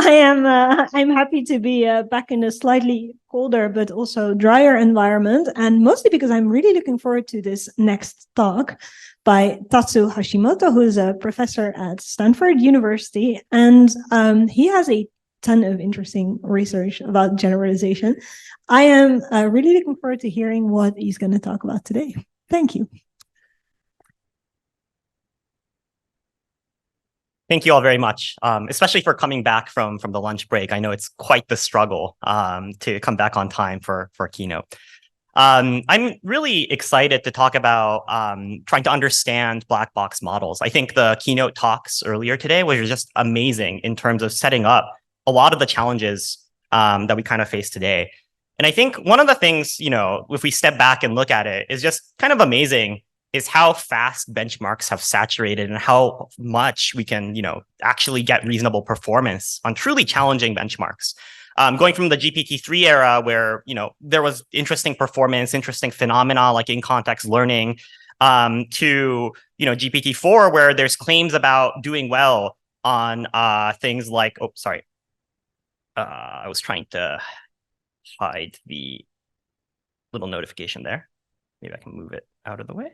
I'm happy to be back in a slightly colder but also drier environment, and mostly because I'm really looking forward to this next talk by Tatsu Hashimoto, who is a professor at Stanford University, and he has a ton of interesting research about generalization. I am really looking forward to hearing what he's going to talk about today. Thank you. Thank you all very much, especially for coming back from the lunch break. I know it's quite the struggle to come back on time for Keynote. I'm really excited to talk about trying to understand black box models. I think the Keynote talks earlier today was just amazing in terms of setting up a lot of the challenges that we kind of face today. And I think one of the things, if we step back and look at it, is just kind of amazing is how fast benchmarks have saturated and how much we can, actually get reasonable performance on truly challenging benchmarks. Going from the GPT-3 era where, there was interesting performance, interesting phenomena like in-context learning, to, GPT-4 where there's claims about doing well on things like, I was trying to hide the little notification there. Maybe I can move it out of the way.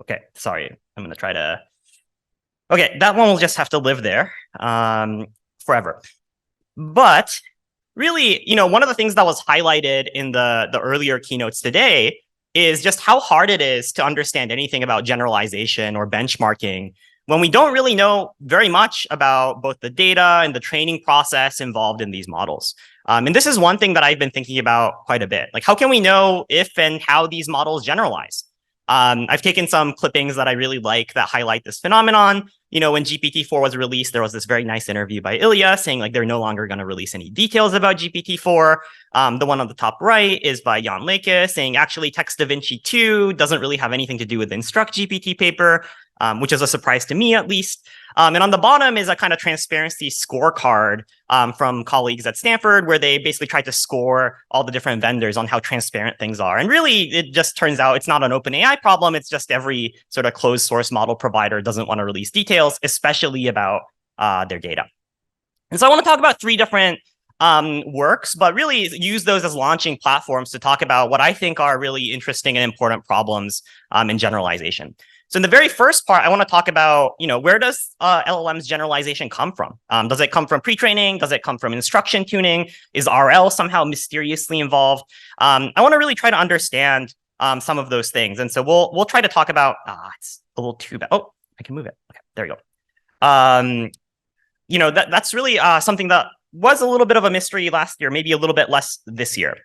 Okay, sorry. I'm going to try to... Okay, that one will just have to live there forever. But really, one of the things that was highlighted in the earlier keynotes today is just how hard it is to understand anything about generalization or benchmarking when we don't really know very much about both the data and the training process involved in these models. And this is one thing that I've been thinking about quite a bit. Like, how can we know if and how these models generalize? I've taken some clippings that I really like that highlight this phenomenon. When GPT-4 was released, there was this very nice interview by Ilya saying like they're no longer going to release any details about GPT-4. The one on the top right is by Jan Leke saying actually Text DaVinci 2 doesn't really have anything to do with the Instruct GPT paper, which is a surprise to me at least. And on the bottom is a kind of transparency scorecard from colleagues at Stanford, where they basically tried to score all the different vendors on how transparent things are. And really, it just turns out it's not an OpenAI problem. It's just every sort of closed source model provider doesn't want to release details, especially about their data. And so I want to talk about three different works, but really use those as launching platforms to talk about what I think are really interesting and important problems in generalization. So in the very first part, I want to talk about, where does LLM's generalization come from? Does it come from pre-training? Does it come from instruction tuning? Is RL somehow mysteriously involved? I want to really try to understand some of those things. And so we'll try to talk about, it's a little too bad. Oh, I can move it. Okay, there you go. That's really something that was a little bit of a mystery last year, maybe a little bit less this year.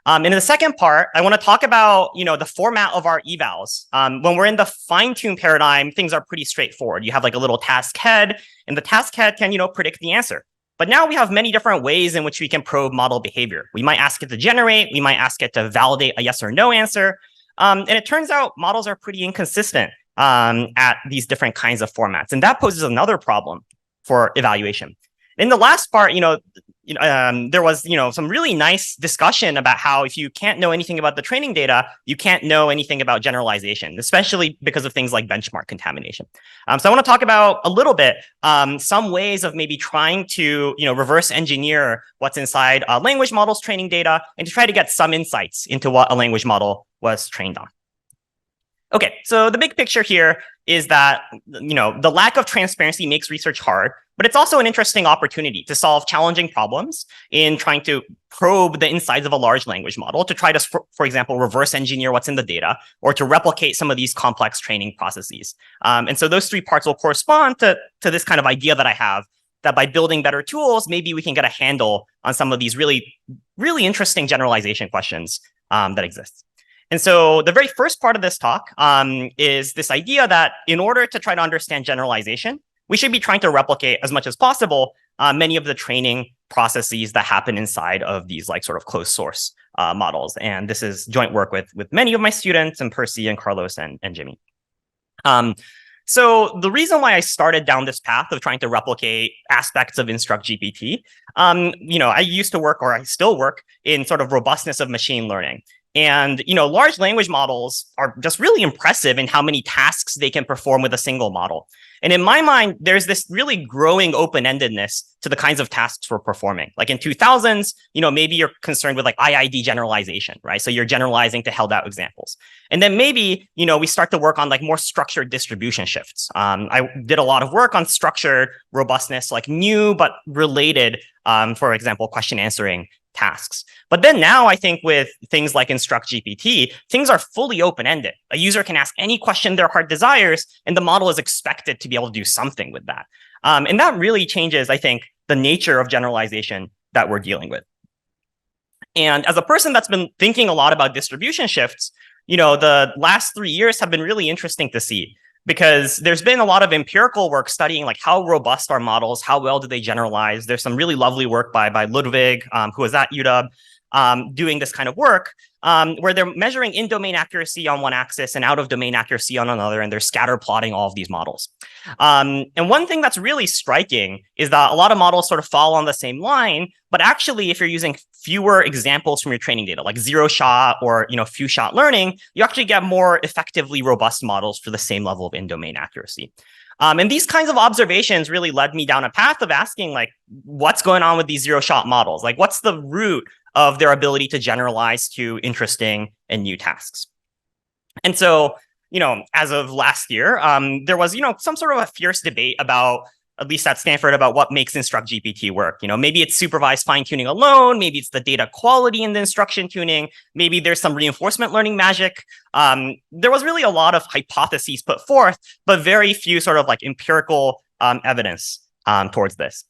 And in the second part, I want to talk about, the format of our evals. When we're in the fine-tune paradigm, things are pretty straightforward. You have like a little task head, and the task head can, predict the answer. But now we have many different ways in which we can probe model behavior. We might ask it to generate. We might ask it to validate a yes or no answer. And it turns out models are pretty inconsistent at these different kinds of formats. And that poses another problem for evaluation. In the last part, there was, some really nice discussion about how if you can't know anything about the training data, you can't know anything about generalization, especially because of things like benchmark contamination. So I want to talk about a little bit some ways of maybe trying to, reverse engineer what's inside a language model's training data and to try to get some insights into what a language model was trained on. Okay, so the big picture here is that, the lack of transparency makes research hard, but it's also an interesting opportunity to solve challenging problems in trying to probe the insides of a large language model to try to, for example, reverse engineer what's in the data or to replicate some of these complex training processes. And so those three parts will correspond to this kind of idea that I have, that by building better tools, maybe we can get a handle on some of these really, really interesting generalization questions that exist. And so the very first part of this talk is this idea that in order to try to understand generalization, we should be trying to replicate as much as possible many of the training processes that happen inside of these like sort of closed source models. And this is joint work with many of my students and Percy and Carlos and Jimmy. So the reason why I started down this path of trying to replicate aspects of Instruct GPT, I used to work, or I still work, in sort of robustness of machine learning. And, large language models are just really impressive in how many tasks they can perform with a single model. And in my mind, there's this really growing open-endedness to the kinds of tasks we're performing. Like in 2000s, maybe you're concerned with like IID generalization, right? So you're generalizing to held out examples. And then maybe, we start to work on like more structured distribution shifts. I did a lot of work on structured robustness, like new but related, for example, question answering tasks. But then now I think with things like Instruct GPT, things are fully open-ended. A user can ask any question their heart desires, and the model is expected to be able to do something with that. And that really changes, I think, the nature of generalization that we're dealing with. And as a person that's been thinking a lot about distribution shifts, the last 3 years have been really interesting to see, because there's been a lot of empirical work studying like how robust are models, how well do they generalize. There's some really lovely work by Ludwig, who was at UW, doing this kind of work, where they're measuring in-domain accuracy on one axis and out-of-domain accuracy on another, and they're scatter plotting all of these models. And one thing that's really striking is that a lot of models sort of fall on the same line, but actually, if you're using fewer examples from your training data, like zero shot or few shot learning, you actually get more effectively robust models for the same level of in-domain accuracy. And these kinds of observations really led me down a path of asking, like, what's going on with these zero shot models? Like, what's the root of their ability to generalize to interesting and new tasks? And so, as of last year, there was, some sort of a fierce debate about, at least at Stanford, about what makes Instruct GPT work. Maybe it's supervised fine-tuning alone, maybe it's the data quality in the instruction tuning, maybe there's some reinforcement learning magic. There was really a lot of hypotheses put forth, but very few sort of like empirical evidence towards this.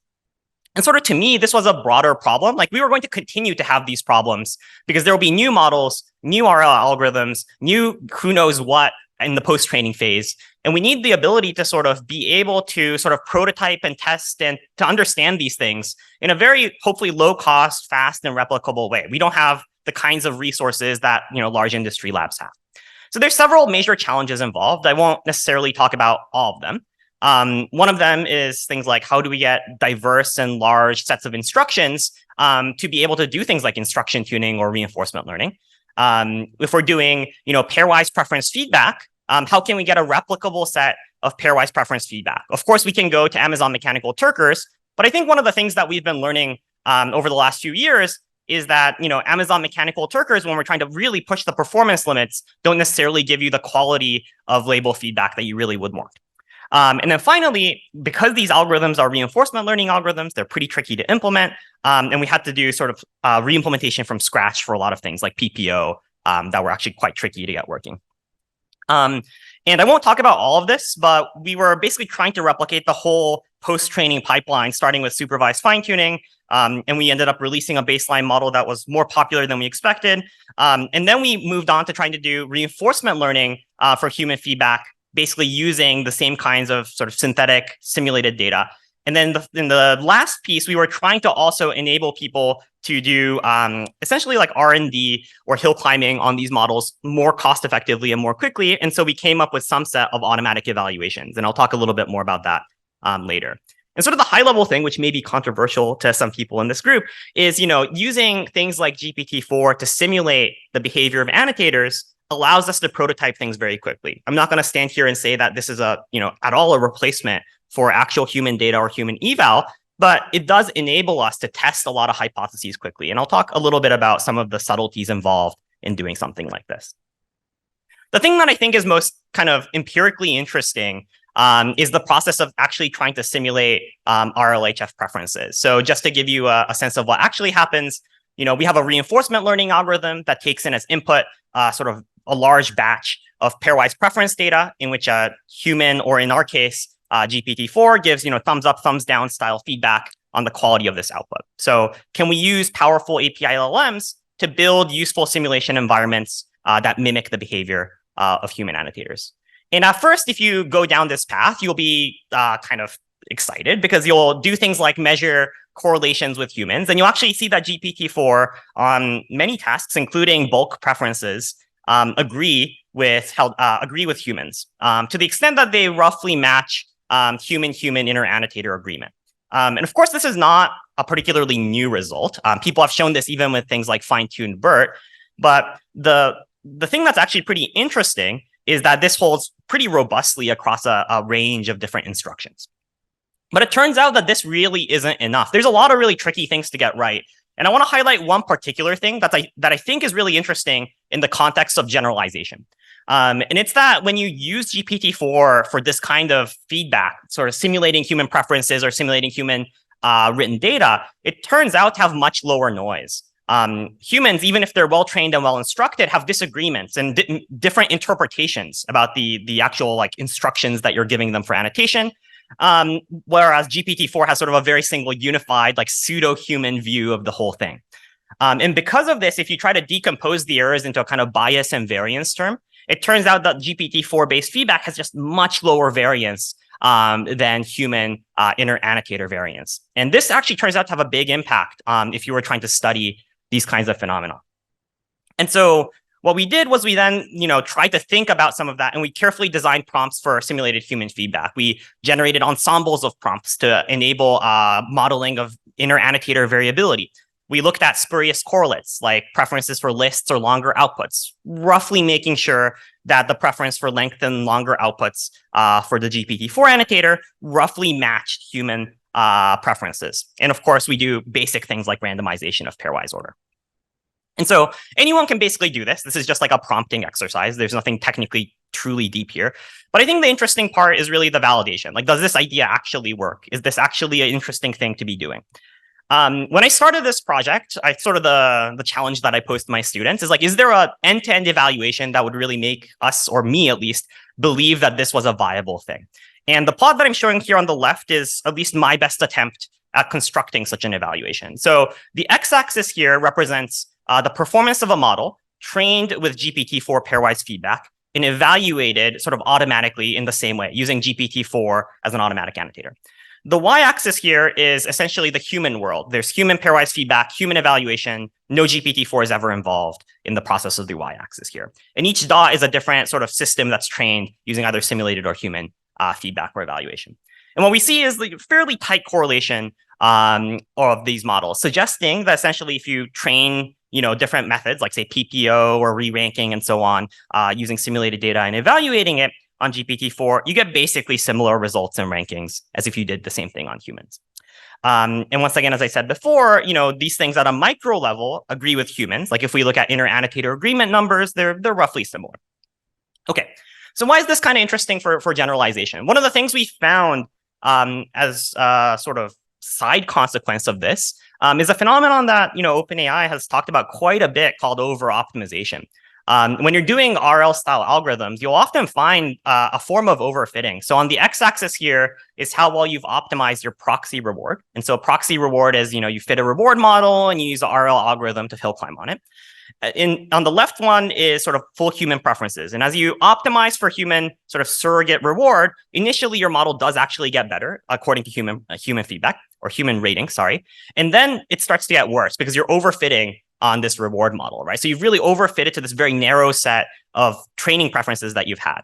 And sort of to me, this was a broader problem. Like we were going to continue to have these problems because there will be new models, new RL algorithms, new who knows what in the post-training phase. And we need the ability to sort of be able to sort of prototype and test and to understand these things in a very hopefully low cost, fast, and replicable way. We don't have the kinds of resources that large industry labs have. So there's several major challenges involved. I won't necessarily talk about all of them. One of them is things like how do we get diverse and large sets of instructions to be able to do things like instruction tuning or reinforcement learning. If we're doing, pairwise preference feedback, how can we get a replicable set of pairwise preference feedback? Of course, we can go to Amazon Mechanical Turkers, but I think one of the things that we've been learning over the last few years is that, Amazon Mechanical Turkers, when we're trying to really push the performance limits, don't necessarily give you the quality of label feedback that you really would want. And then finally, because these algorithms are reinforcement learning algorithms, they're pretty tricky to implement. And we had to do sort of re-implementation from scratch for a lot of things like PPO that were actually quite tricky to get working. And I won't talk about all of this, but we were basically trying to replicate the whole post-training pipeline, starting with supervised fine-tuning. And we ended up releasing a baseline model that was more popular than we expected. And then we moved on to trying to do reinforcement learning for human feedback, basically using the same kinds of sort of synthetic simulated data. And then in the last piece, we were trying to also enable people to do essentially like R&D or hill climbing on these models more cost effectively and more quickly. And so we came up with some set of automatic evaluations. And I'll talk a little bit more about that later. And sort of the high level thing, which may be controversial to some people in this group, is using things like GPT-4 to simulate the behavior of annotators allows us to prototype things very quickly. I'm not going to stand here and say that this is at all a replacement for actual human data or human eval, but it does enable us to test a lot of hypotheses quickly. And I'll talk a little bit about some of the subtleties involved in doing something like this. The thing that I think is most kind of empirically interesting is the process of actually trying to simulate RLHF preferences. So just to give you a sense of what actually happens, we have a reinforcement learning algorithm that takes in as input sort of a large batch of pairwise preference data in which a human, or in our case, GPT-4 gives thumbs up, thumbs down style feedback on the quality of this output. So can we use powerful API LLMs to build useful simulation environments that mimic the behavior of human annotators? And at first, if you go down this path, you'll be kind of excited because you'll do things like measure correlations with humans, and you'll actually see that GPT-4 on many tasks, including bulk preferences, agree with humans to the extent that they roughly match human-human inter-annotator agreement. And of course, this is not a particularly new result. People have shown this even with things like fine-tuned BERT. But the thing that's actually pretty interesting is that this holds pretty robustly across a range of different instructions. But it turns out that this really isn't enough. There's a lot of really tricky things to get right. And I want to highlight one particular thing that I think is really interesting in the context of generalization. And it's that when you use GPT-4 for this kind of feedback, sort of simulating human preferences or simulating human written data, it turns out to have much lower noise. Humans, even if they're well-trained and well-instructed, have disagreements and different interpretations about the actual like instructions that you're giving them for annotation. Whereas GPT-4 has sort of a very single unified, like pseudo-human view of the whole thing. And because of this, if you try to decompose the errors into a kind of bias and variance term, it turns out that GPT-4 based feedback has just much lower variance than human inner annotator variance. And this actually turns out to have a big impact if you were trying to study these kinds of phenomena. And so what we did was we then, tried to think about some of that, and we carefully designed prompts for simulated human feedback. We generated ensembles of prompts to enable modeling of inner annotator variability. We looked at spurious correlates, like preferences for lists or longer outputs, roughly making sure that the preference for length and longer outputs for the GPT-4 annotator roughly matched human preferences. And of course, we do basic things like randomization of pairwise order. And so anyone can basically do this. This is just like a prompting exercise. There's nothing technically truly deep here. But I think the interesting part is really the validation. Like, does this idea actually work? Is this actually an interesting thing to be doing? When I started this project, I sort of the challenge that I posed to my students is like, is there an end-to-end evaluation that would really make us, or me at least, believe that this was a viable thing? And the plot that I'm showing here on the left is at least my best attempt at constructing such an evaluation. So the x-axis here represents the performance of a model trained with GPT-4 pairwise feedback and evaluated sort of automatically in the same way, using GPT-4 as an automatic annotator. The y-axis here is essentially the human world. There's human pairwise feedback, human evaluation. No GPT-4 is ever involved in the process of the y-axis here. And each dot is a different sort of system that's trained using either simulated or human feedback or evaluation. And what we see is the fairly tight correlation of these models, suggesting that essentially if you train different methods like say PPO or re-ranking and so on, using simulated data and evaluating it on GPT-4, you get basically similar results and rankings as if you did the same thing on humans. And once again, as I said before, these things at a micro level agree with humans. Like if we look at inner annotator agreement numbers, they're roughly similar. Okay, so why is this kind of interesting for generalization? One of the things we found as sort of side consequence of this is a phenomenon that OpenAI has talked about quite a bit called over-optimization. When you're doing RL-style algorithms, you'll often find a form of overfitting. So on the x-axis here is how well you've optimized your proxy reward. And so proxy reward is, you fit a reward model and you use a RL algorithm to hill climb on it. On the left one is sort of full human preferences. And as you optimize for human sort of surrogate reward, initially your model does actually get better according to human feedback or human rating, sorry. And then it starts to get worse because you're overfitting on this reward model, right? So you've really overfitted to this very narrow set of training preferences that you've had.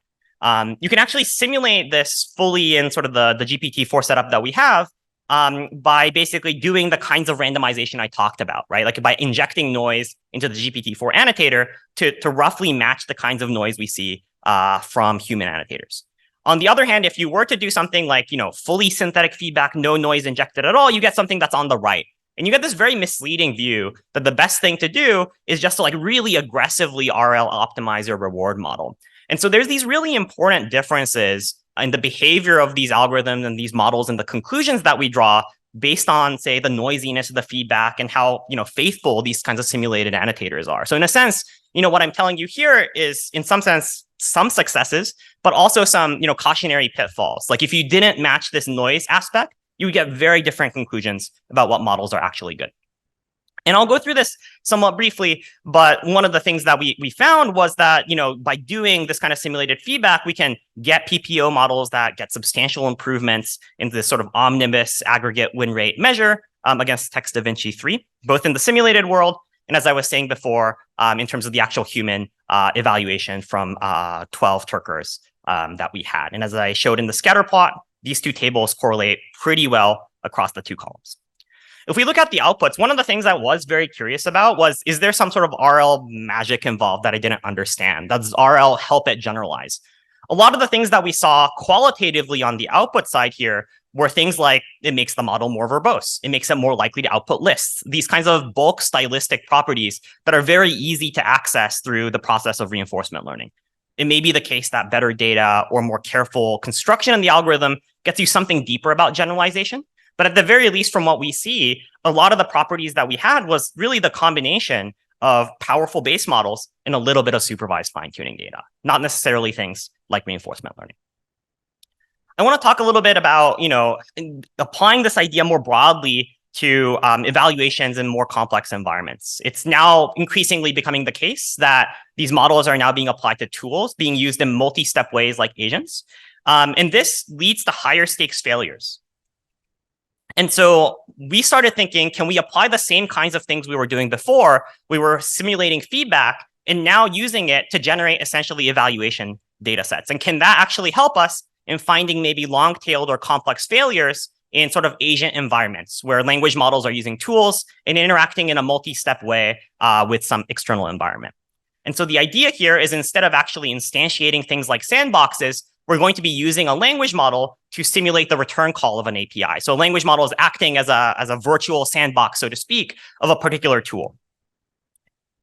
You can actually simulate this fully in sort of the GPT-4 setup that we have by basically doing the kinds of randomization I talked about, right? Like by injecting noise into the GPT-4 annotator to roughly match the kinds of noise we see from human annotators. On the other hand, if you were to do something like, fully synthetic feedback, no noise injected at all, you get something that's on the right. And you get this very misleading view that the best thing to do is just to like really aggressively RL optimize your reward model. And so there's these really important differences in the behavior of these algorithms and these models and the conclusions that we draw based on, say, the noisiness of the feedback and how, faithful these kinds of simulated annotators are. So in a sense, what I'm telling you here is in some sense, some successes, but also some, cautionary pitfalls. Like if you didn't match this noise aspect, you would get very different conclusions about what models are actually good. And I'll go through this somewhat briefly, but one of the things that we found was that, by doing this kind of simulated feedback, we can get PPO models that get substantial improvements in this sort of omnibus aggregate win rate measure against Text DaVinci 3, both in the simulated world and, as I was saying before, in terms of the actual human evaluation from 12 Turkers that we had. And as I showed in the scatter plot, these two tables correlate pretty well across the two columns. If we look at the outputs, one of the things I was very curious about was, is there some sort of RL magic involved that I didn't understand? Does RL help it generalize? A lot of the things that we saw qualitatively on the output side here were things like it makes the model more verbose. It makes it more likely to output lists. These kinds of bulk stylistic properties that are very easy to access through the process of reinforcement learning. It may be the case that better data or more careful construction in the algorithm gets you something deeper about generalization. But at the very least, from what we see, a lot of the properties that we had was really the combination of powerful base models and a little bit of supervised fine-tuning data, not necessarily things like reinforcement learning. I want to talk a little bit about, applying this idea more broadly to evaluations in more complex environments. It's now increasingly becoming the case that these models are now being applied to tools being used in multi-step ways like agents. And this leads to higher stakes failures. And so we started thinking, can we apply the same kinds of things we were doing before? We were simulating feedback and now using it to generate essentially evaluation data sets. And can that actually help us in finding maybe long-tailed or complex failures in sort of agent environments where language models are using tools and interacting in a multi-step way with some external environment? And so the idea here is, instead of actually instantiating things like sandboxes, we're going to be using a language model to simulate the return call of an API. So a language model is acting as a virtual sandbox, so to speak, of a particular tool.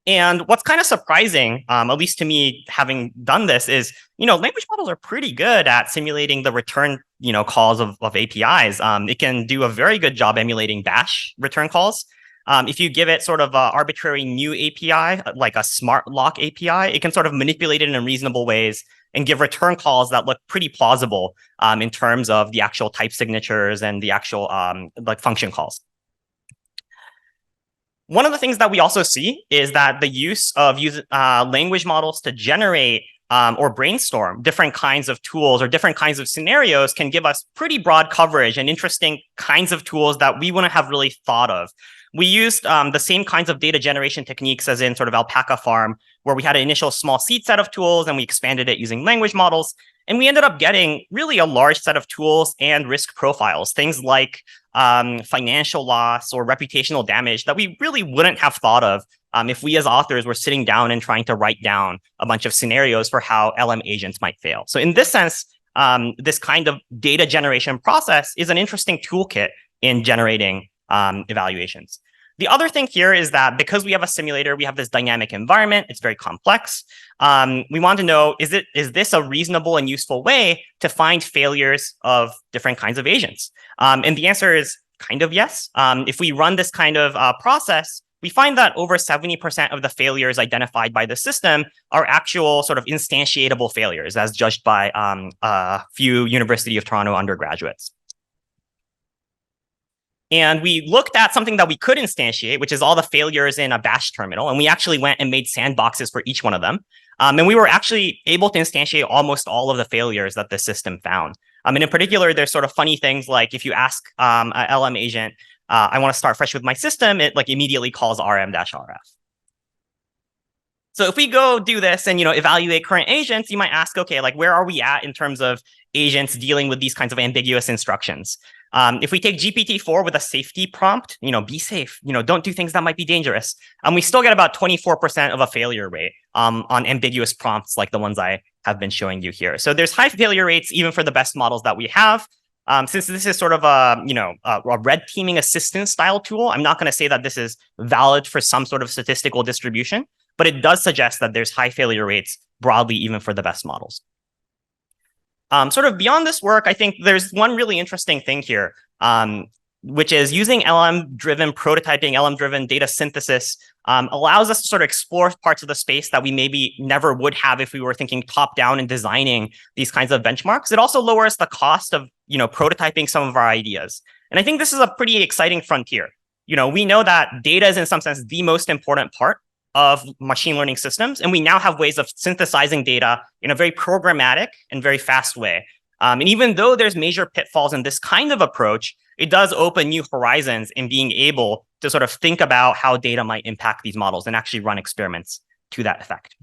And what's kind of surprising, at least to me, having done this, is, language models are pretty good at simulating the return, calls of APIs. It can do a very good job emulating Bash return calls. If you give it sort of an arbitrary new API, like a smart lock API, it can sort of manipulate it in reasonable ways and give return calls that look pretty plausible in terms of the actual type signatures and the actual like function calls. One of the things that we also see is that the use of language models to generate or brainstorm different kinds of tools or different kinds of scenarios can give us pretty broad coverage and interesting kinds of tools that we wouldn't have really thought of. We used the same kinds of data generation techniques as in sort of Alpaca Farm, where we had an initial small seed set of tools and we expanded it using language models. And we ended up getting really a large set of tools and risk profiles, things like financial loss or reputational damage that we really wouldn't have thought of if we as authors were sitting down and trying to write down a bunch of scenarios for how LM agents might fail. So in this sense, this kind of data generation process is an interesting toolkit in generating evaluations. The other thing here is that because we have a simulator, we have this dynamic environment, it's very complex. We want to know, is this a reasonable and useful way to find failures of different kinds of agents? And the answer is kind of yes. If we run this kind of process, we find that over 70% of the failures identified by the system are actual sort of instantiatable failures, as judged by a few University of Toronto undergraduates. And we looked at something that we could instantiate, which is all the failures in a Bash terminal. And we actually went and made sandboxes for each one of them. And we were actually able to instantiate almost all of the failures that the system found. And in particular, there's sort of funny things like if you ask an LM agent, I want to start fresh with my system, it like immediately calls rm-rf. So if we go do this and, evaluate current agents, you might ask, okay, like where are we at in terms of agents dealing with these kinds of ambiguous instructions? If we take GPT-4 with a safety prompt, be safe, don't do things that might be dangerous. We still get about 24% of a failure rate on ambiguous prompts like the ones I have been showing you here. So there's high failure rates even for the best models that we have. Since this is sort of a red teaming assistance style tool, I'm not going to say that this is valid for some sort of statistical distribution, but it does suggest that there's high failure rates broadly even for the best models. Sort of beyond this work, I think there's one really interesting thing here, which is using LM-driven prototyping, LM-driven data synthesis allows us to sort of explore parts of the space that we maybe never would have if we were thinking top-down and designing these kinds of benchmarks. It also lowers the cost of prototyping some of our ideas. And I think this is a pretty exciting frontier. We know that data is in some sense the most important part of machine learning systems. And we now have ways of synthesizing data in a very programmatic and very fast way. And even though there's major pitfalls in this kind of approach, it does open new horizons in being able to sort of think about how data might impact these models and actually run experiments to that effect.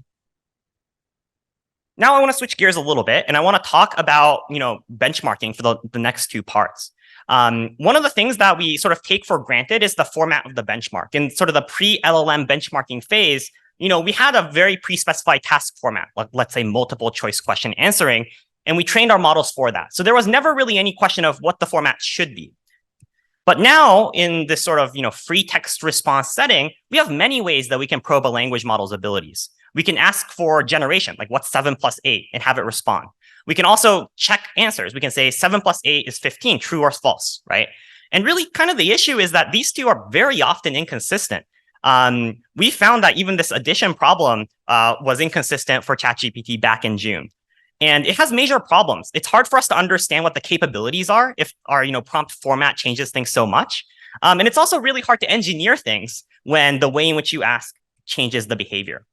Now I want to switch gears a little bit and I want to talk about, benchmarking for the next two parts. One of the things that we sort of take for granted is the format of the benchmark. In sort of the pre-LLM benchmarking phase, we had a very pre-specified task format, like let's say multiple choice question answering, and we trained our models for that. So there was never really any question of what the format should be. But now in this sort of, free text response setting, we have many ways that we can probe a language model's abilities. We can ask for generation, like what's 7 plus 8, and have it respond. We can also check answers. We can say 7 plus 8 is 15, true or false, right? And really kind of the issue is that these two are very often inconsistent. We found that even this addition problem was inconsistent for ChatGPT back in June. And it has major problems. It's hard for us to understand what the capabilities are if our prompt format changes things so much. And it's also really hard to engineer things when the way in which you ask changes the behavior.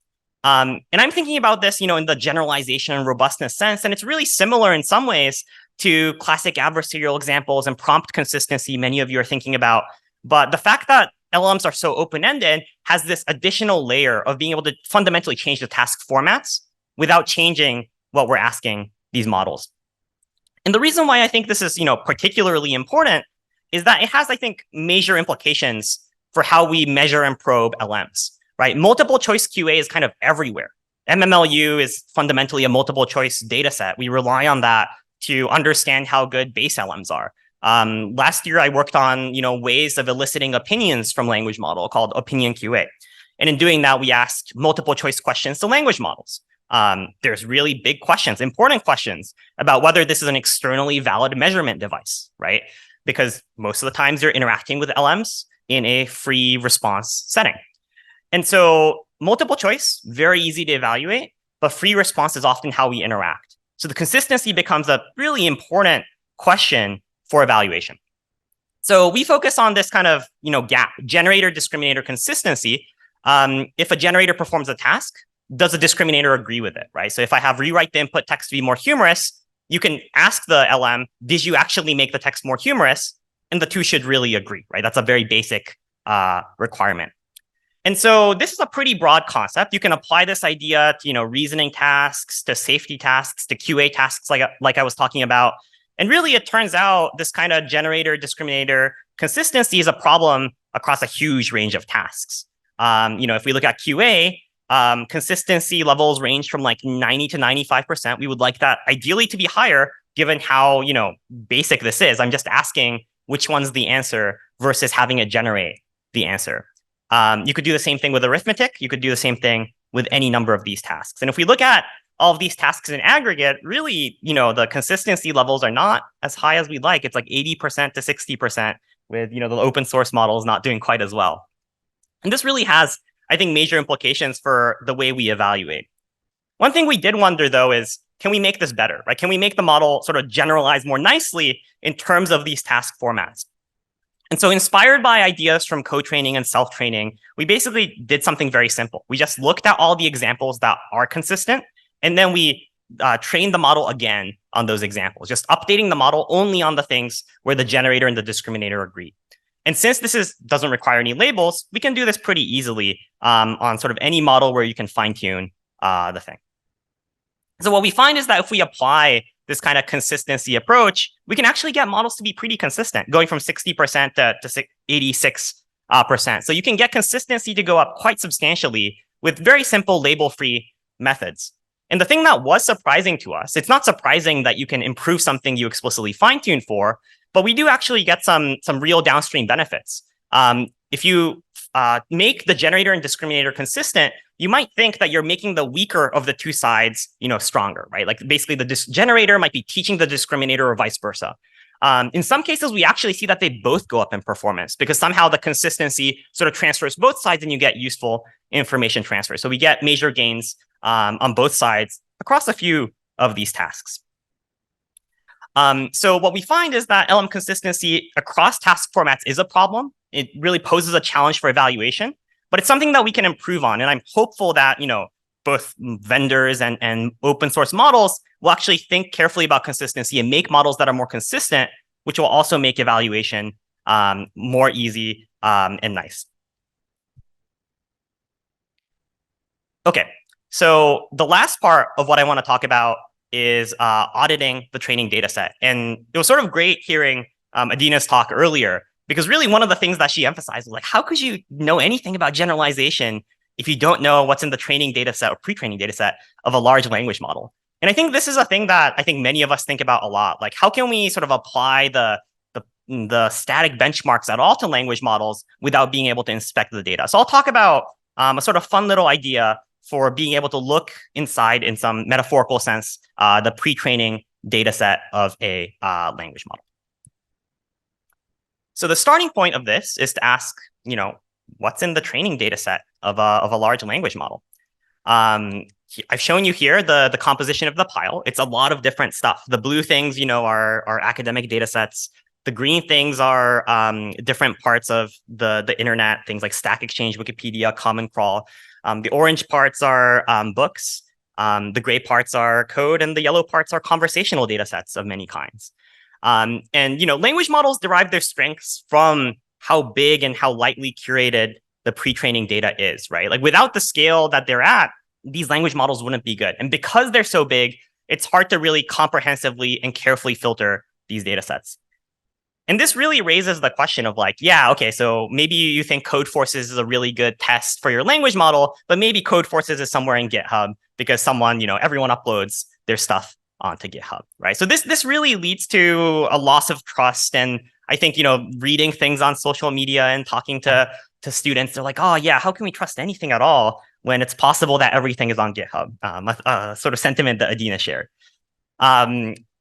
And I'm thinking about this, in the generalization and robustness sense, and it's really similar in some ways to classic adversarial examples and prompt consistency many of you are thinking about. But the fact that LLMs are so open-ended has this additional layer of being able to fundamentally change the task formats without changing what we're asking these models. And the reason why I think this is, particularly important is that it has, I think, major implications for how we measure and probe LMs, right? Multiple choice QA is kind of everywhere. MMLU is fundamentally a multiple choice data set. We rely on that to understand how good base LMs are. Last year, I worked on, ways of eliciting opinions from language model called opinion QA. And in doing that, we asked multiple choice questions to language models. There's really big questions, important questions about whether this is an externally valid measurement device, right? Because most of the times you're interacting with LMs in a free response setting. And so multiple choice, very easy to evaluate, but free response is often how we interact. So the consistency becomes a really important question for evaluation. So we focus on this kind of, gap, generator discriminator consistency. If a generator performs a task, does the discriminator agree with it, right? So if I have rewrite the input text to be more humorous, you can ask the LM, did you actually make the text more humorous? And the two should really agree, right? That's a very basic requirement. And so this is a pretty broad concept. You can apply this idea to, reasoning tasks, to safety tasks, to QA tasks like I was talking about. And really, it turns out this kind of generator discriminator consistency is a problem across a huge range of tasks. If we look at QA, consistency levels range from like 90 to 95%. We would like that ideally to be higher given how, basic this is. I'm just asking which one's the answer versus having it generate the answer. You could do the same thing with arithmetic. You could do the same thing with any number of these tasks. And if we look at all of these tasks in aggregate, really, the consistency levels are not as high as we'd like. It's like 80% to 60% with, the open source models not doing quite as well. And this really has, I think, major implications for the way we evaluate. One thing we did wonder, though, is can we make this better, right? Can we make the model sort of generalize more nicely in terms of these task formats? And so inspired by ideas from co-training and self-training, we basically did something very simple. We just looked at all the examples that are consistent, and then we trained the model again on those examples, just updating the model only on the things where the generator and the discriminator agree. And since this doesn't require any labels, we can do this pretty easily on sort of any model where you can fine-tune the thing. So what we find is that if we apply this kind of consistency approach, we can actually get models to be pretty consistent, going from 60% to 86%. So you can get consistency to go up quite substantially with very simple label-free methods. And the thing that was surprising to us, it's not surprising that you can improve something you explicitly fine-tune for, but we do actually get some real downstream benefits. If you make the generator and discriminator consistent, you might think that you're making the weaker of the two sides, stronger, right? Like basically the generator might be teaching the discriminator or vice versa. In some cases, we actually see that they both go up in performance because somehow the consistency sort of transfers both sides and you get useful information transfer. So we get major gains on both sides across a few of these tasks. So what we find is that LM consistency across task formats is a problem. It really poses a challenge for evaluation, but it's something that we can improve on. And I'm hopeful that, both vendors and open source models will actually think carefully about consistency and make models that are more consistent, which will also make evaluation more easy and nice. Okay, so the last part of what I want to talk about is auditing the training data set. And it was sort of great hearing Adina's talk earlier, because really one of the things that she emphasized was like, how could you know anything about generalization if you don't know what's in the training data set or pre-training data set of a large language model? And I think this is a thing that I think many of us think about a lot. Like, how can we sort of apply the static benchmarks at all to language models without being able to inspect the data? So I'll talk about a sort of fun little idea for being able to look inside, in some metaphorical sense, the pre-training data set of a language model. So the starting point of this is to ask, what's in the training data set of a large language model? I've shown you here the composition of the pile. It's a lot of different stuff. The blue things, are academic data sets. The green things are different parts of the internet, things like Stack Exchange, Wikipedia, Common Crawl. The orange parts are books. The gray parts are code, and the yellow parts are conversational data sets of many kinds. And language models derive their strengths from how big and how lightly curated the pre-training data is, right? Like, without the scale that they're at, these language models wouldn't be good. And because they're so big, it's hard to really comprehensively and carefully filter these data sets. And this really raises the question of like, yeah, okay, so maybe you think Codeforces is a really good test for your language model, but maybe Codeforces is somewhere in GitHub because everyone uploads their stuff onto GitHub, right? So this really leads to a loss of trust. And I think, reading things on social media and talking to students, they're like, oh yeah, how can we trust anything at all when it's possible that everything is on GitHub? A sort of sentiment that Adina shared.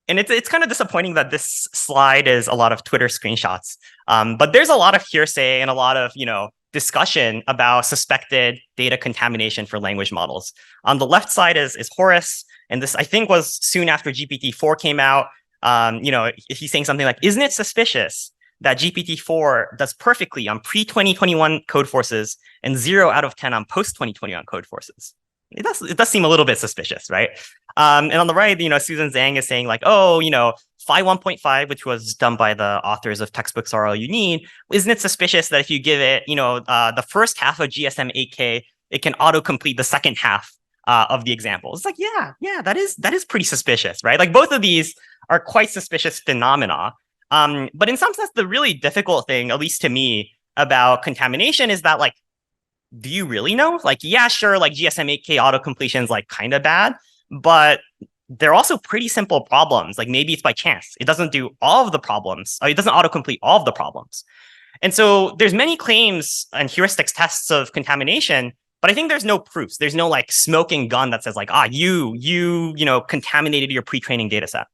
And it's kind of disappointing that this slide is a lot of Twitter screenshots. But there's a lot of hearsay and a lot of, discussion about suspected data contamination for language models. On the left side is Horace, and this, I think, was soon after GPT-4 came out. He's saying something like, isn't it suspicious that GPT-4 does perfectly on pre-2021 Codeforces and 0 out of 10 on post-2021 Codeforces? It does seem a little bit suspicious, right? And on the right, Susan Zhang is saying like, oh, Phi 1.5, which was done by the authors of Textbooks Are All You Need, isn't it suspicious that if you give it, the first half of GSM 8K, it can autocomplete the second half of the example? It's like, yeah, that is pretty suspicious, right? Like, both of these are quite suspicious phenomena. But in some sense, the really difficult thing, at least to me, about contamination is that, like, do you really know? Like, yeah, sure, like GSM 8K autocompletion is like kind of bad, but they're also pretty simple problems. Like, maybe it's by chance. It doesn't do all of the problems. It doesn't autocomplete all of the problems. And so there's many claims and heuristics tests of contamination, but I think there's no proofs. There's no like smoking gun that says like, you contaminated your pre-training data set.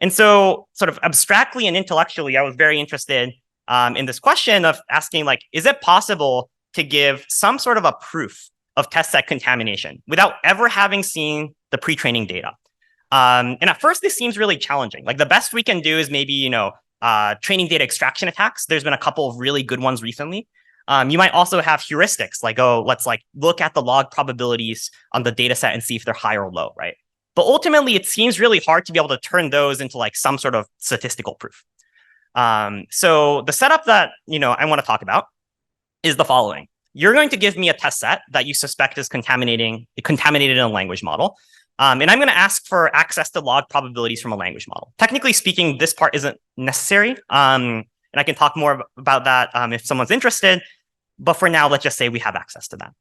And so sort of abstractly and intellectually, I was very interested in this question of asking, like, is it possible to give some sort of a proof of test set contamination without ever having seen the pre-training data? And at first, this seems really challenging. Like, the best we can do is maybe, training data extraction attacks. There's been a couple of really good ones recently. You might also have heuristics, like, oh, let's like look at the log probabilities on the data set and see if they're high or low, right? But ultimately, it seems really hard to be able to turn those into like some sort of statistical proof. So the setup that, I want to talk about is the following. You're going to give me a test set that you suspect is contaminated in a language model. And I'm going to ask for access to log probabilities from a language model. Technically speaking, this part isn't necessary. And I can talk more about that if someone's interested. But for now, let's just say we have access to that.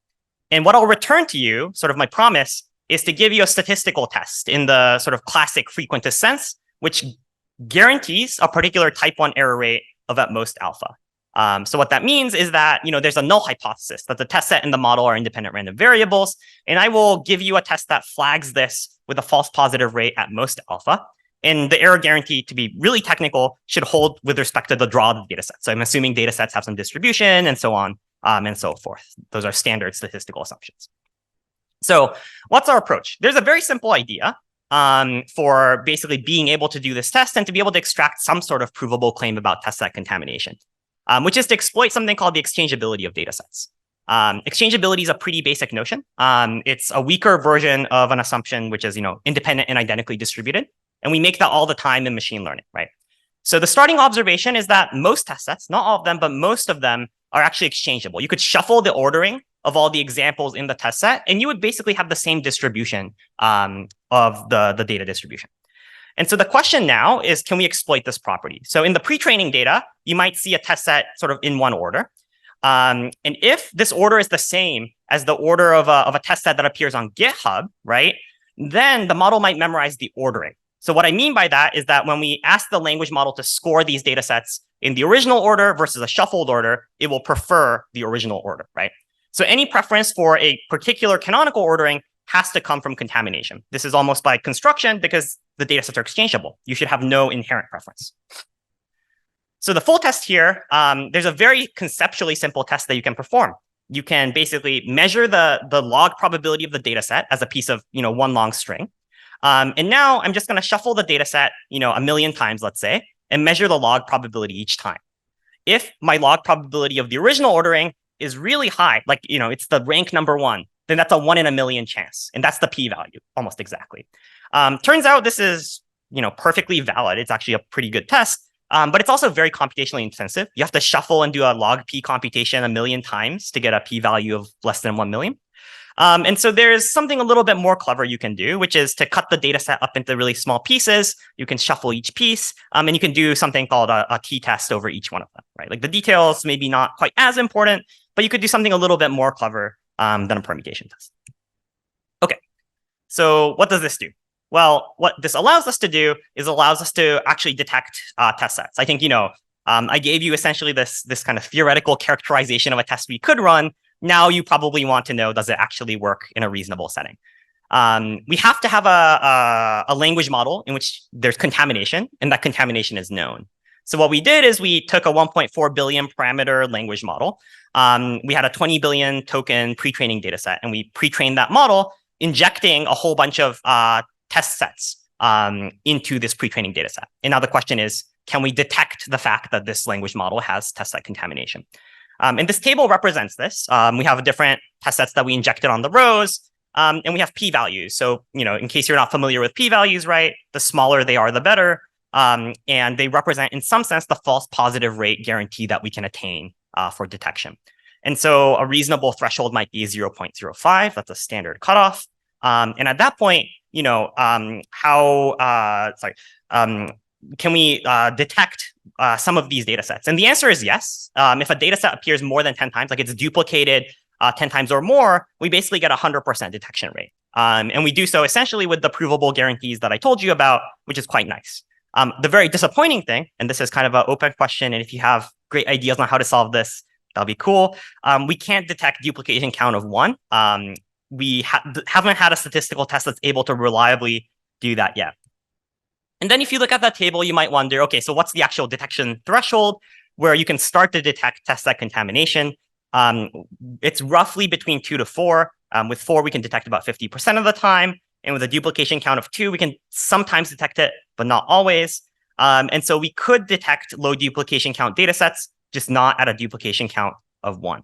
And what I'll return to you, sort of my promise, is to give you a statistical test in the sort of classic frequentist sense, which guarantees a particular type 1 error rate of at most alpha. So what that means is that, there's a null hypothesis that the test set and the model are independent random variables. And I will give you a test that flags this with a false positive rate at most alpha. And the error guarantee, to be really technical, should hold with respect to the draw of the data set. So I'm assuming data sets have some distribution and so on and so forth. Those are standard statistical assumptions. So what's our approach? There's a very simple idea for basically being able to do this test and to be able to extract some sort of provable claim about test set contamination. Which is to exploit something called the exchangeability of data sets. Exchangeability is a pretty basic notion. It's a weaker version of an assumption, which is, independent and identically distributed. And we make that all the time in machine learning, right? So the starting observation is that most test sets, not all of them, but most of them are actually exchangeable. You could shuffle the ordering of all the examples in the test set, and you would basically have the same distribution of the data distribution. And so the question now is, can we exploit this property? So in the pre-training data, you might see a test set sort of in one order. And if this order is the same as the order of a test set that appears on GitHub, right, then the model might memorize the ordering. So what I mean by that is that when we ask the language model to score these data sets in the original order versus a shuffled order, it will prefer the original order, right? So any preference for a particular canonical ordering has to come from contamination. This is almost by construction because the data sets are exchangeable. You should have no inherent preference. So the full test here, there's a very conceptually simple test that you can perform. You can basically measure the log probability of the data set as a piece of one long string. And now I'm just going to shuffle the data set 1,000,000 times, let's say, and measure the log probability each time. If my log probability of the original ordering is really high, like it's the rank number 1, then that's a 1 in a million chance. And that's the p-value, almost exactly. Turns out this is perfectly valid. It's actually a pretty good test. But it's also very computationally intensive. You have to shuffle and do a log p computation 1,000,000 times to get a p-value of less than 1 million. And so there's something a little bit more clever you can do, which is to cut the data set up into really small pieces. You can shuffle each piece, and you can do something called a t-test over each one of them, right? Like the details maybe not quite as important, but you could do something a little bit more clever than a permutation test. Okay, so what does this do? Well, what this allows us to do is allows us to actually detect test sets. I think, I gave you essentially this kind of theoretical characterization of a test we could run. Now you probably want to know, does it actually work in a reasonable setting? We have to have a language model in which there's contamination, and that contamination is known. So what we did is we took a 1.4 billion parameter language model. We had a 20 billion token pre-training data set, and we pre-trained that model, injecting a whole bunch of test sets into this pre-training data set. And now the question is, can we detect the fact that this language model has test set contamination? And this table represents this. We have different test sets that we injected on the rows, and we have p-values. So, in case you're not familiar with p-values, right, the smaller they are, the better. And they represent, in some sense, the false positive rate guarantee that we can attain for detection. And so a reasonable threshold might be 0.05. That's a standard cutoff. And at that point, can we detect some of these data sets? And the answer is yes. If a data set appears more than 10 times, like it's duplicated 10 times or more, we basically get a 100% detection rate. And we do so essentially with the provable guarantees that I told you about, which is quite nice. The very disappointing thing, and this is kind of an open question, and if you have great ideas on how to solve this, that'll be cool. We can't detect duplication count of 1. We haven't had a statistical test that's able to reliably do that yet. And then if you look at that table, you might wonder, okay, so what's the actual detection threshold where you can start to detect test set contamination? It's roughly between 2 to 4. With 4, we can detect about 50% of the time. And with a duplication count of 2, we can sometimes detect it, but not always. And so we could detect low duplication count data sets, just not at a duplication count of 1.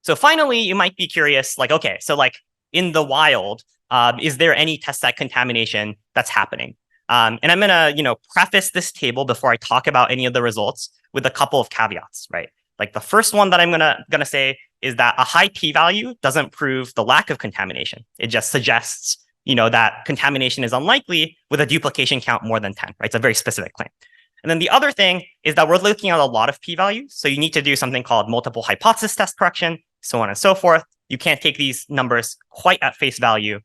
So finally, you might be curious, like, okay, so like in the wild, is there any test set contamination that's happening? And I'm gonna, preface this table before I talk about any of the results with a couple of caveats, right? Like the first one that I'm gonna say is that a high p-value doesn't prove the lack of contamination. It just suggests, that contamination is unlikely with a duplication count more than 10, right? It's a very specific claim. And then the other thing is that we're looking at a lot of p-values. So you need to do something called multiple hypothesis test correction, so on and so forth. You can't take these numbers quite at face value.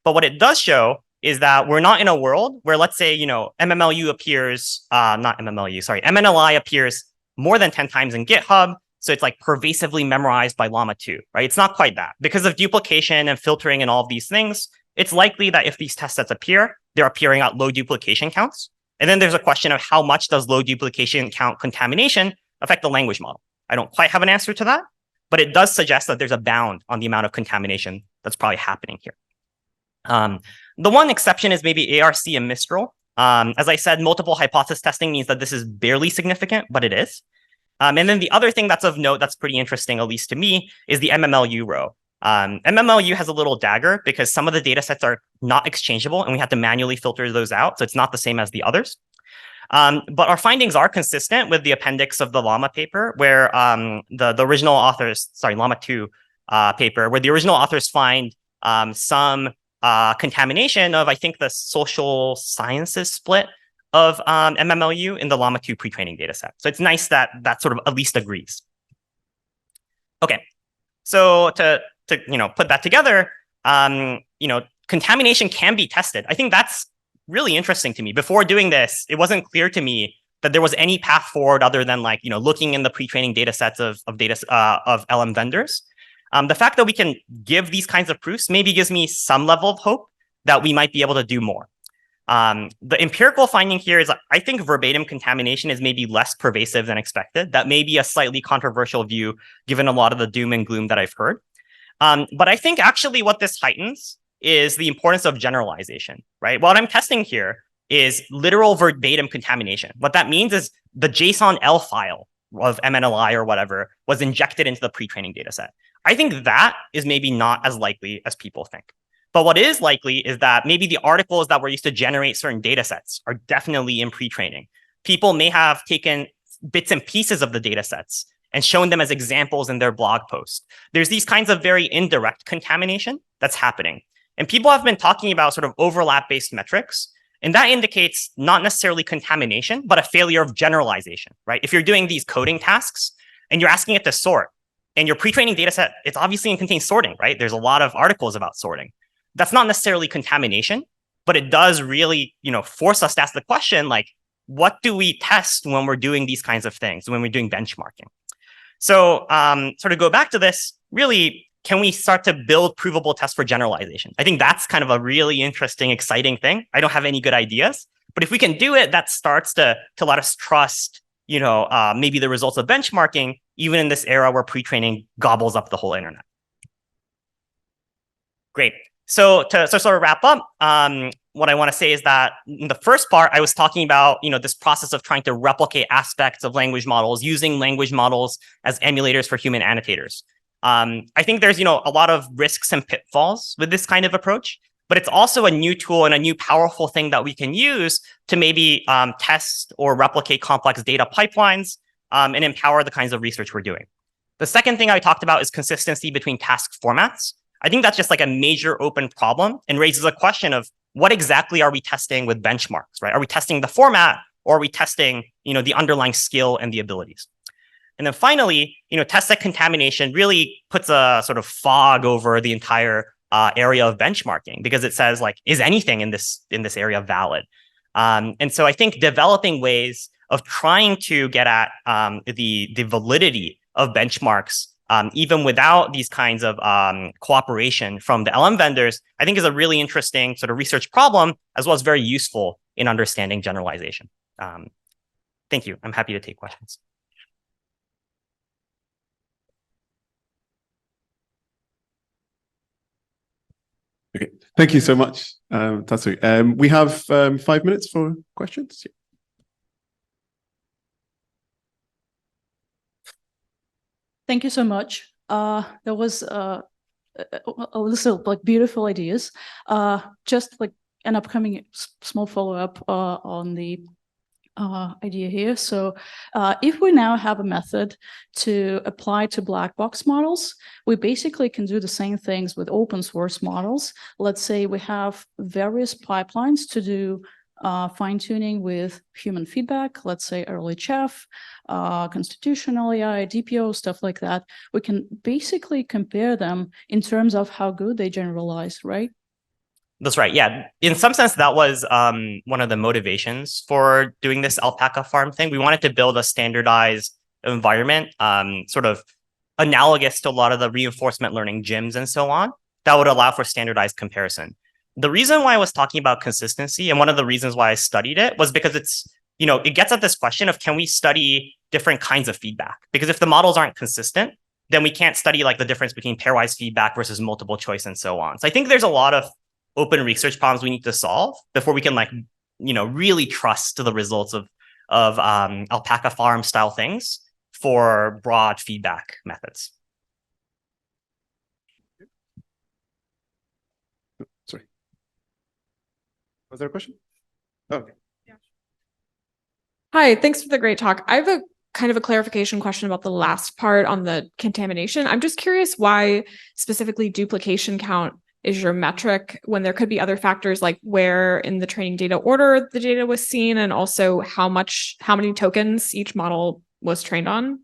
But what it does show is that we're not in a world where, let's say, MMLU appears, MNLI appears more than 10 times in GitHub. So it's like pervasively memorized by Llama 2, right? It's not quite that. Because of duplication and filtering and all of these things, it's likely that if these test sets appear, they're appearing at low duplication counts. And then there's a question of how much does low duplication count contamination affect the language model? I don't quite have an answer to that, but it does suggest that there's a bound on the amount of contamination that's probably happening here. The one exception is maybe ARC and Mistral. As I said, multiple hypothesis testing means that this is barely significant, but it is. And then the other thing that's of note that's pretty interesting, at least to me, is the MMLU row. MMLU has a little dagger because some of the data sets are not exchangeable and we have to manually filter those out. So it's not the same as the others. But our findings are consistent with the appendix of the Llama paper where the original authors, Llama 2 paper, where the original authors find some contamination of, I think, the social sciences split of MMLU in the Llama 2 pre-training data set. So it's nice that that sort of at least agrees. Okay, so to put that together, contamination can be tested. I think that's really interesting to me. Before doing this, it wasn't clear to me that there was any path forward other than looking in the pre-training data sets of LM vendors. The fact that we can give these kinds of proofs maybe gives me some level of hope that we might be able to do more. The empirical finding here is I think verbatim contamination is maybe less pervasive than expected. That may be a slightly controversial view given a lot of the doom and gloom that I've heard. But I think actually what this heightens is the importance of generalization, right? What I'm testing here is literal verbatim contamination. What that means is the JSON L file of MNLI or whatever was injected into the pre-training data set. I think that is maybe not as likely as people think. But what is likely is that maybe the articles that were used to generate certain data sets are definitely in pre-training. People may have taken bits and pieces of the data sets and shown them as examples in their blog post. There's these kinds of very indirect contamination that's happening. And people have been talking about sort of overlap-based metrics. And that indicates not necessarily contamination, but a failure of generalization, right? If you're doing these coding tasks and you're asking it to sort, and your pre-training data set, it's obviously going to contain sorting, right? There's a lot of articles about sorting. That's not necessarily contamination, but it does really, force us to ask the question, what do we test when we're doing these kinds of things, when we're doing benchmarking? So sort of go back to this, really, can we start to build provable tests for generalization? I think that's kind of a really interesting, exciting thing. I don't have any good ideas, but if we can do it, that starts to let us trust, maybe the results of benchmarking, even in this era where pre-training gobbles up the whole internet. Great. So to sort of wrap up, what I want to say is that in the first part, I was talking about, this process of trying to replicate aspects of language models, using language models as emulators for human annotators. I think there's, a lot of risks and pitfalls with this kind of approach, but it's also a new tool and a new powerful thing that we can use to maybe test or replicate complex data pipelines and empower the kinds of research we're doing. The second thing I talked about is consistency between task formats. I think that's just like a major open problem and raises a question of what exactly are we testing with benchmarks, right? Are we testing the format or are we testing, the underlying skill and the abilities? And then finally, test set contamination really puts a sort of fog over the entire area of benchmarking because it says is anything in this area valid? And so I think developing ways of trying to get at the validity of benchmarks, even without these kinds of cooperation from the LM vendors, I think is a really interesting sort of research problem, as well as very useful in understanding generalization. Thank you. I'm happy to take questions. Okay, thank you so much, Tatsu. We have 5 minutes for questions. Thank you so much. There was a list of beautiful ideas. Just an upcoming small follow-up on the idea here. So if we now have a method to apply to black box models, we basically can do the same things with open source models. Let's say we have various pipelines to do fine-tuning with human feedback, let's say early chef, constitutional AI, DPO, stuff like that. We can basically compare them in terms of how good they generalize, right? That's right. Yeah. In some sense, that was one of the motivations for doing this alpaca farm thing. We wanted to build a standardized environment, sort of analogous to a lot of the reinforcement learning gyms and so on, that would allow for standardized comparison. The reason why I was talking about consistency, and one of the reasons why I studied it, was because it's, it gets at this question of, can we study different kinds of feedback? Because if the models aren't consistent, then we can't study the difference between pairwise feedback versus multiple choice and so on. So I think there's a lot of open research problems we need to solve before we can really trust the results of alpaca farm style things for broad feedback methods. Sorry. Was there a question? Oh, okay. Yeah. Hi, thanks for the great talk. I have a kind of a clarification question about the last part on the contamination. I'm just curious why specifically duplication count is your metric when there could be other factors like where in the training data order the data was seen, and also how many tokens each model was trained on?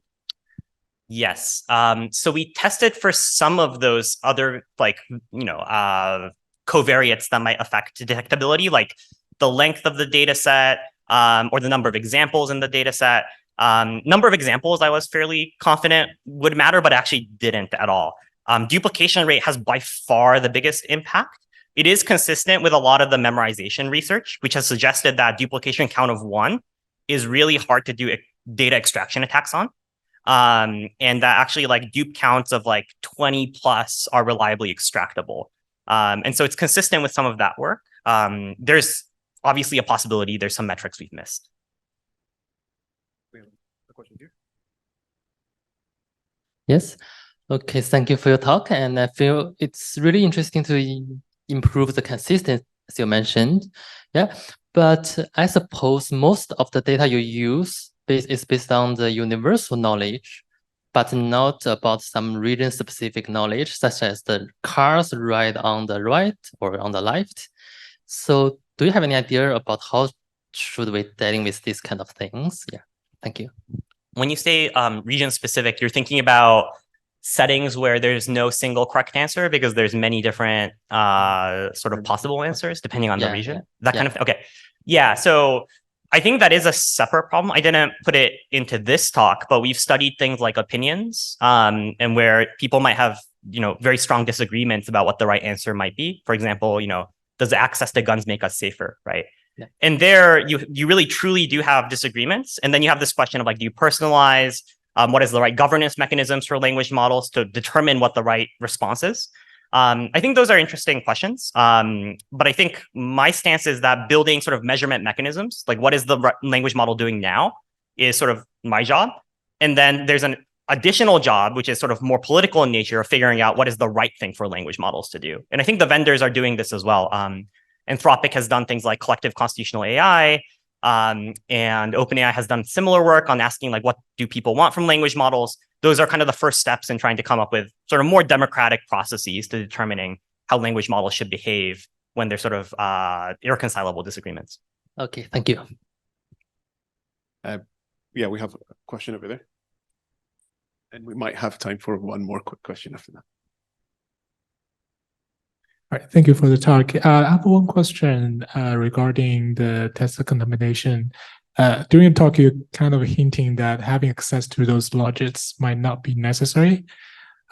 Yes. So we tested for some of those other covariates that might affect detectability, like the length of the data set, or the number of examples in the data set. Number of examples I was fairly confident would matter, but actually didn't at all. Duplication rate has by far the biggest impact. It is consistent with a lot of the memorization research, which has suggested that duplication count of 1 is really hard to do data extraction attacks on. And that actually like dupe counts of like 20 plus are reliably extractable. And so it's consistent with some of that work. There's obviously a possibility there's some metrics we've missed. We have a question here. Yes. Okay, thank you for your talk. And I feel it's really interesting to improve the consistency as you mentioned. Yeah. But I suppose most of the data you use is based on the universal knowledge, but not about some region-specific knowledge, such as the cars ride on the right or on the left. So do you have any idea about how should we dealing with these kind of things? Yeah, thank you. When you say region-specific, you're thinking about settings where there's no single correct answer because there's many different sort of possible answers depending on the region. That kind of thing. Okay. Yeah. So I think that is a separate problem. I didn't put it into this talk, but we've studied things like opinions, and where people might have, very strong disagreements about what the right answer might be. For example, does access to guns make us safer, right? Yeah. And there you really truly do have disagreements. And then you have this question of like, do you personalize? What is the right governance mechanisms for language models to determine what the right response is? I think those are interesting questions. But I think my stance is that building sort of measurement mechanisms, like what is the language model doing now, is sort of my job. And then there's an additional job, which is sort of more political in nature, of figuring out what is the right thing for language models to do. And I think the vendors are doing this as well. Anthropic has done things like collective constitutional AI, and OpenAI has done similar work on asking like, what do people want from language models? Those are kind of the first steps in trying to come up with sort of more democratic processes to determining how language models should behave when there's sort of irreconcilable disagreements. Okay, thank you. Yeah, we have a question over there. And we might have time for one more quick question after that. All right, thank you for the talk. I have one question regarding the test of contamination. During the talk, you're kind of hinting that having access to those logics might not be necessary.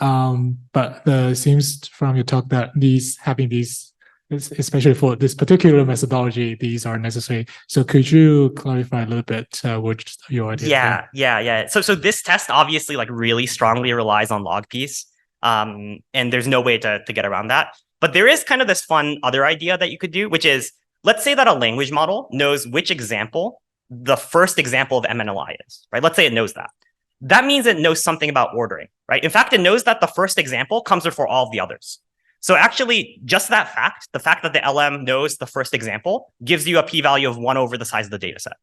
But it seems from your talk that having these, especially for this particular methodology, these are necessary. So could you clarify a little bit what your idea? Yeah. So this test obviously like really strongly relies on log piece, and there's no way to get around that. But there is kind of this fun other idea that you could do, which is, let's say that a language model knows which example the first example of MNLI is, right? Let's say it knows that. That means it knows something about ordering, right? In fact, it knows that the first example comes before all of the others. So actually, just that fact, the fact that the LM knows the first example, gives you a p-value of 1 over the size of the data set.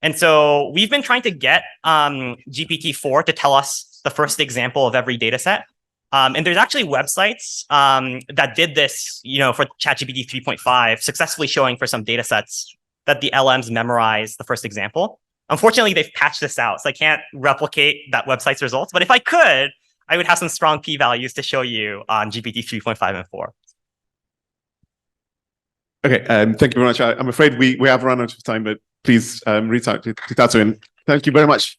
And so we've been trying to get GPT-4 to tell us the first example of every data set. And there's actually websites that did this, for ChatGPT 3.5, successfully showing for some data sets that the LMs memorize the first example. Unfortunately, they've patched this out, so I can't replicate that website's results. But if I could, I would have some strong p-values to show you on GPT 3.5 and 4. Okay, thank you very much. I'm afraid we have run out of time, but please reach out to Tatsu. And thank you very much.